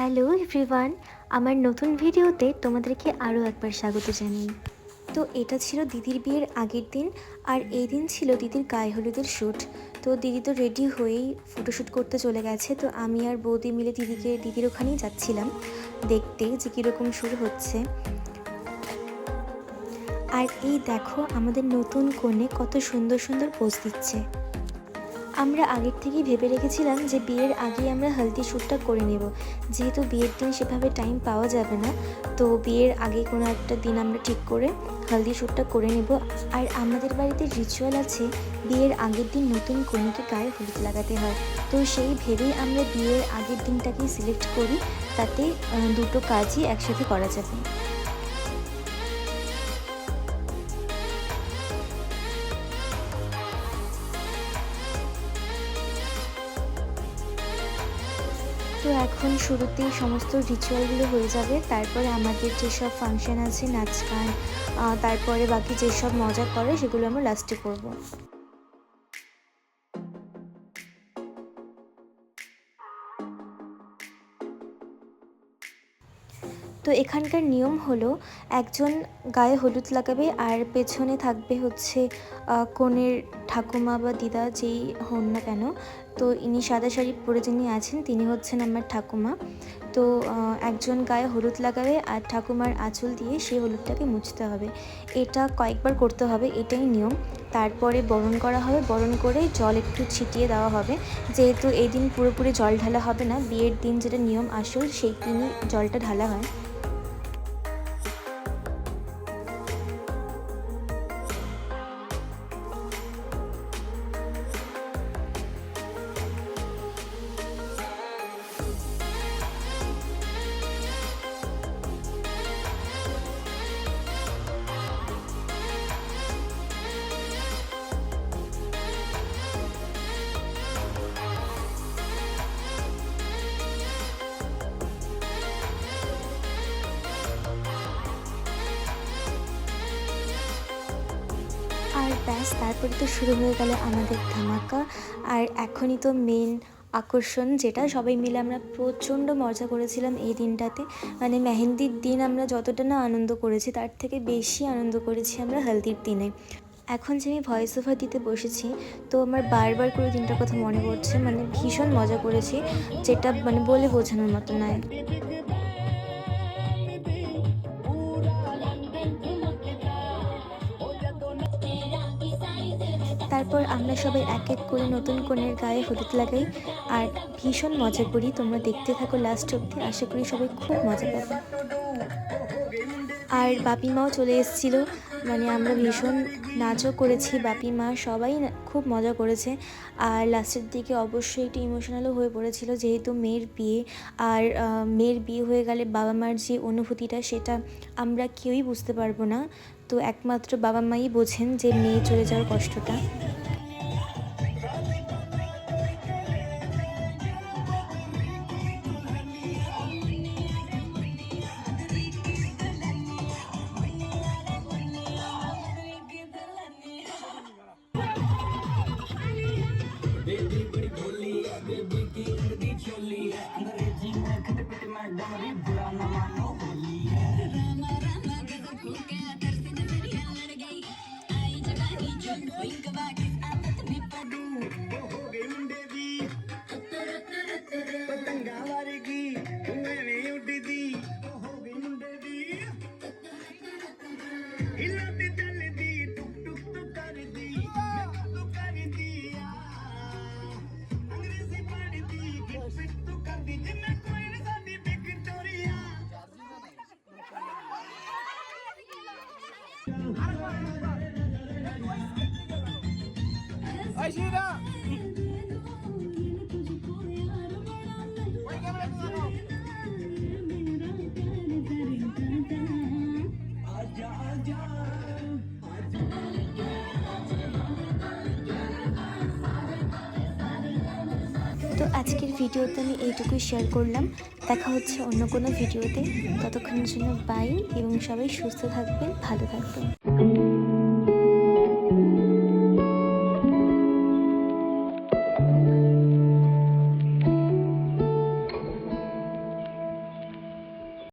Hello everyone, আমার নতুন ভিডিওতে তোমাদেরকে আরও একবার স্বাগত জানাই। তো এটা ছিল দিদির বিয়ের আগের দিন, আর এই দিন ছিল দিদির গায়ে হলুদের শ্যুট। তো দিদি তো রেডি হয়েই ফটোশ্যুট করতে চলে গেছে। তো আমি আর বৌদি মিলে দিদির ওখানেই যাচ্ছিলাম দেখতে যে কীরকম শ্যুট হচ্ছে। আর এই দেখো আমাদের নতুন কনে কত সুন্দর সুন্দর পোজ দিচ্ছে। আমরা আগের থেকেই ভেবে রেখেছিলাম যে বিয়ের আগেই আমরা হলদি শ্যুটটা করে নেব, যেহেতু বিয়ের দিন সেভাবে টাইম পাওয়া যাবে না। তো বিয়ের আগে কোনো একটা দিন আমরা ঠিক করে হলদি শ্যুটটা করে নেব। আর আমাদের বাড়িতে রিচুয়াল আছে, বিয়ের আগের দিন নতুন কনেকে গায়ে হলুদ লাগাতে হয়। তো সেই ভেবেই আমরা বিয়ের আগের দিনটাকেই সিলেক্ট করি, তাতে দুটো কাজই একসাথে করা যাবে। তো এখন শুরুতেই সমস্ত রিচুয়ালগুলো হয়ে যাবে, তারপরে আমাদের যেসব ফাংশন আছে, নাচ গান, তারপরে বাকি যেসব মজা করে সেগুলো আমরা লাস্টে করব। তো এখানকার নিয়ম হলো, একজন গায়ে হলুদ লাগাবে আর পেছনে থাকবে হচ্ছে কনের ঠাকুমা বা দিদা যেই হন না কেন। তো ইনি সাদা শাড়ি পরে যিনি আছেন তিনি হচ্ছেন আমার ঠাকুমা। তো একজন গায়ে হলুদ লাগাবে আর ঠাকুমার আঁচল দিয়ে সেই হলুদটাকে মুছতে হবে। এটা কয়েকবার করতে হবে, এটাই নিয়ম। তারপরে বরণ করা হবে, বরণ করে জল একটু ছিটিয়ে দেওয়া হবে। যেহেতু এই দিন পুরোপুরি জল ঢালা হবে না, বিয়ের দিন যেটা নিয়ম আসল সেই দিনই জলটা ঢালা হয়। আর ব্যাস, তারপরে তো শুরু হয়ে গেল আমাদের ধামাকা। আর এখনই তো মেন আকর্ষণ, যেটা সবাই মিলে আমরা প্রচণ্ড মজা করেছিলাম এই দিনটাতে। মানে মেহেন্দির দিন আমরা যতটা না আনন্দ করেছি, তার থেকে বেশি আনন্দ করেছি আমরা হলদির দিনে। এখন যে আমি ভয়েস ওভার দিতে বসেছি, তো আমার বারবার করে দিনটার কথা মনে পড়ছে। মানে ভীষণ মজা করেছি, যেটা মানে বলে বোঝানোর মতো নয়। তারপর আমরা সবাই এক এক করে নতুন কনের গায়ে হলুদ লাগাই আর ভীষণ মজা করি। তোমরা দেখতে থাকো লাস্ট অবধি, আশা করি সবাই খুব মজা পাবে। আর বাপি মাও চলে এসেছিল, মানে আমরা ভীষণ নাচও করেছি, বাপি মা সবাই খুব মজা করেছে। আর লাস্টের দিকে অবশ্যই একটু ইমোশনালও হয়ে পড়েছিল, যেহেতু মেয়ের বিয়ে। আর মেয়ের বিয়ে হয়ে গেলে বাবা মার যে অনুভূতিটা, সেটা আমরা কেউই বুঝতে পারবো না। তো একমাত্র বাবা মাই বোঝেন যে মেয়ে চলে যাওয়ার কষ্টটা। তো আজকের ভিডিওতে আমি এইটুকুই শেয়ার করলাম। দেখা হচ্ছে অন্য কোনো ভিডিওতে। ততক্ষণের জন্য বাই, এবং সবাই সুস্থ থাকবেন, ভালো থাকবেন।